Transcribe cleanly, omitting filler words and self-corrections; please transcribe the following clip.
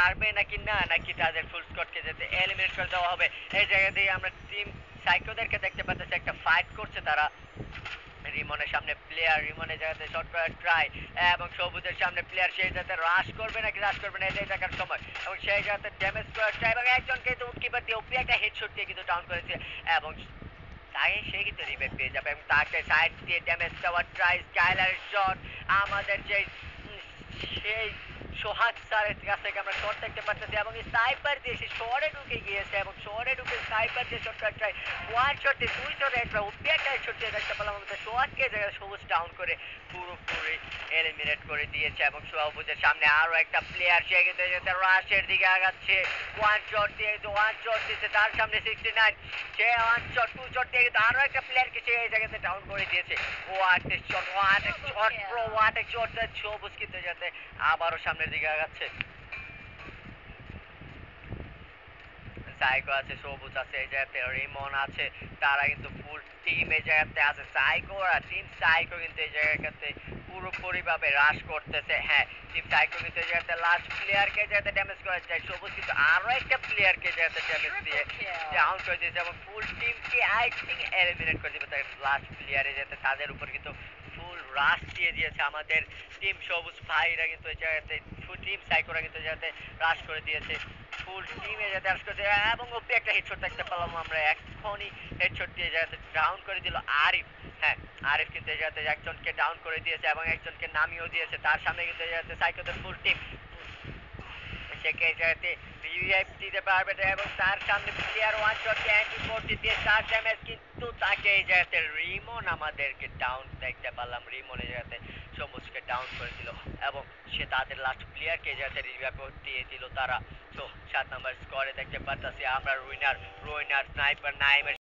পারবে নাকি না, নাকি তাদের ফুল স্কোয়াডকে যাতে এলিমিনেট করে দেওয়া হবে। এই জায়গা দিয়ে আমরা টিম সাইকোদেরকে দেখতে পাচ্ছি একটা ফাইট করছে তারা। রিমনের সামনে প্লেয়ার, রিমনের জায়গাতে শট করার ট্রাই এবং সবুজের সামনে প্লেয়ার, সেই যাতে রাশ করবে নাকি রাশ করবে না এটাই দেখার সময়। এবং সেই জায়গাতে ড্যামেজ করার ট্রাই এবং একজনকে কিন্তু উটকিপার দিয়ে ওপি একটা হেডশট দিয়ে কিন্তু ডাউন করেছে এবং তাই সে কিন্তু রিভাইভ পেয়ে যাবে এবং তাকে সাইড দিয়ে ড্যামেজ দেওয়ার ট্রাই, স্কাইলারের শট আমাদের যে সেই সোহাগ স্যারের কাছ থেকে আমরা শট দেখতে পাচ্ছি এবং স্নাইপার দিয়ে সে শহরে ঢুকে গিয়েছে এবং শহরে ঢুকে স্নাইপার দিয়ে শট করার ট্রাই, ওয়ান শটে দুই শটে একটা ওপি একটা হেডশট দিয়ে দেখতে পেলাম আমাদের সোহাগকে জায়গায় সবুজ ডাউন করে পুরোপুরি এলিমিনেট করে দিয়েছে এবং সবুজের সামনে আরো একটা প্লেয়ার সে কিন্তু রাশের দিকে আগাচ্ছে, ওয়ান শট দিয়ে ওয়ান শট দিচ্ছে তার সামনে 69, সে ওয়ান শট টু শট দিয়ে কিন্তু আরো একটা প্লেয়ারকে সে এই জায়গাতে ডাউন করে দিয়েছে। What a shot, what a shot bro, what a shot. সবুজ কিন্তু যাতে আবারও সামনের দিকে আগাচ্ছে। সাইকো আছে, সবুজ আছে, এই জায়গাতে রিমন আছে, তারা কিন্তু ফুল টিম এই জায়গাতে আছে। সাইকো আর টিম সাইকো কিন্তু এই জায়গাতে পুরোপুরি ভাবে রাশ করতেছে। হ্যাঁ, টিম সাইকো কিন্তু এই জায়গাতে লাস্ট প্লেয়ারকে যাতে ড্যামেজ করা যায়, সবুজ কিন্তু আরো একটা প্লেয়ারকে যাতে ড্যামেজ দিয়ে ডাউন করে দিয়েছে এবং ফুল টিমকে আই থিঙ্ক এলিমিনেট করে দিবে। তাই লাস্ট প্লেয়ারে যাতে তাদের উপর কিন্তু ফুল রাশ দিয়ে দিয়েছে আমাদের টিম সবুজ ভাইরা কিন্তু এই জায়গাতে, টিম সাইকোরা কিন্তু যাতে রাশ করে দিয়েছে ফুল টিমে যাতে রাশ করছে এবং ওপি একটা হেডশট দেখতে পেলাম আমরা এখনই, হেডশট দিয়ে যাতে ডাউন করে দিল আরিফ। হ্যাঁ, আরিফ কিন্তু এই জায়গাতে একজনকে ডাউন করে দিয়েছে এবং একজনকে নামিয়েও দিয়েছে। তার সামনে কিন্তু এই জায়গাতে সাইকোদের ফুল টিম সেকে এই জায়গাতে রিভাইভ দিতে পারবে না এবং তার সামনে প্লেয়ার ওয়ান শটকে অ্যান্টি ফোর্টি দিয়ে 4 ড্যামেজ, কিন্তু তাকে এই জায়গাতে রিমন আমাদেরকে ডাউন দেখতে পারলাম। রিমন এই জায়গাতে সবুজকে ডাউন করে দিল এবং সে তাদের লাস্ট প্লেয়ারকে এই জায়গাতে রিভাইভ দিয়ে দিল তারা। তো 7 নম্বর স্কোরে দেখতে পাচ্ছি আমরা রুইনার স্নাইপার নাইমের